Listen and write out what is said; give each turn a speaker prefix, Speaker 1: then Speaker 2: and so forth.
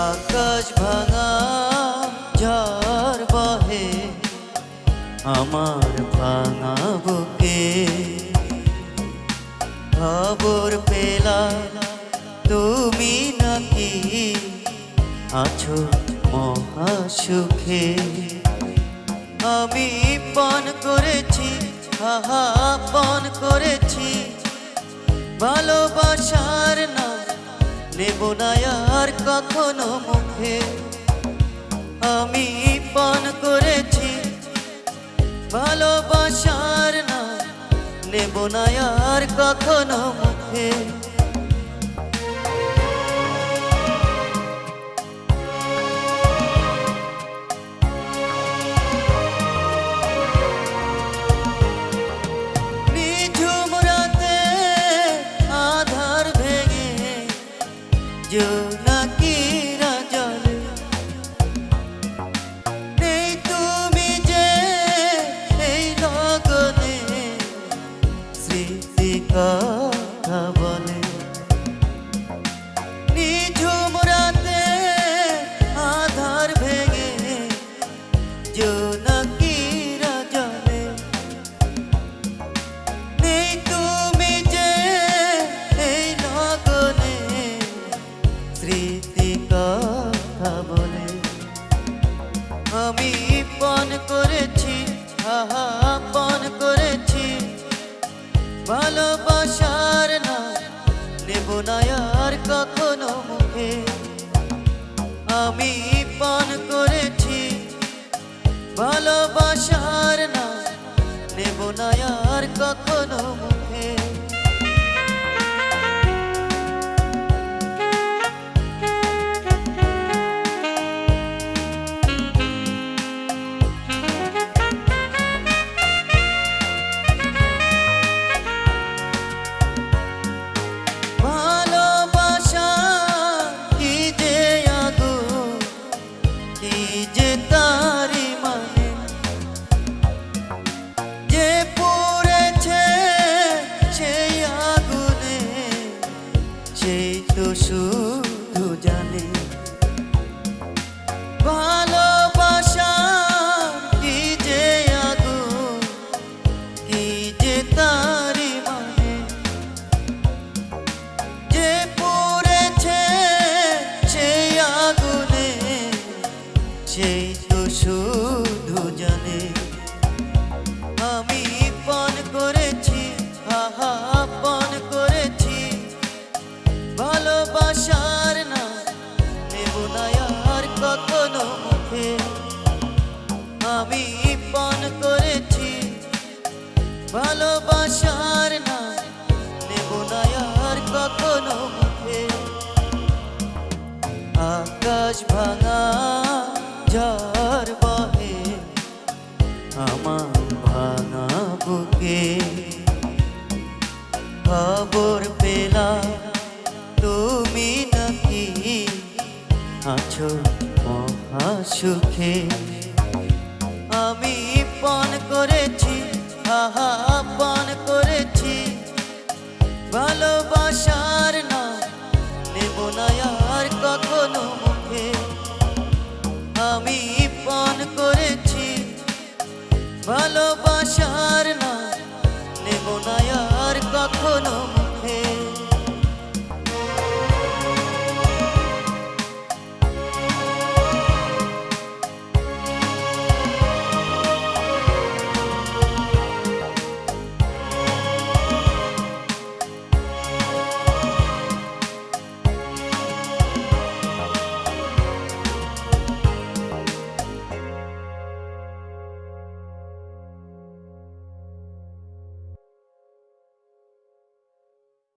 Speaker 1: আকাশ ভাঙা ঝড় বহে আমার ভাঙা বুকে, খবর পেলাম তুমি নাকি আছো মহাসুখে। আমি পান করেছি, আহা পান করেছি ভালোবাসার না, নেব না আর কখনো মুখে। আমি পান করেছি ভালোবাসার না, নেব না আর কখনো মুখে। নিঝুম রাতে আধার ভেঙে জোনাকিরা জলে, নেই তুমি যে এই লগনে, স্মৃতি কথা বলে। নিঝুম রাতে আধার ভেঙে জোনাকিরা জলে, নেই তুমি যে এই লগনে, স্মৃতি কথা বলে। আমি পান করেছি, আহা পান করেছি ভালোবাসার না, নেব না আর কখনো মুখে। আমি পান করেছি ভালোবাসার না, নেব না আর কখনো মুখে। ভালোবাসা কি যে আগুন, কি যে তারি মানে, যে পুড়েছে সেই আগুনে, সেই তো শুধু জানে। ভালোবাসা কি যে আগুন, কি যে তারি মানে, যে পুড়েছে সেই আগুনে, সেই তো শুধু জানে। আমি পান করেছি, আহা পান করেছি ভালোবাসার না, নেব না আর কখনো মুখে। আমি পান করেছি ভালোবাসার না, নেব না আর কখনো মুখে। আকাশ ভাঙা ঝড় বহে আমার ভাঙা বুকে, খবর পেলাম তুমি নাকি আছো মহাসুখে।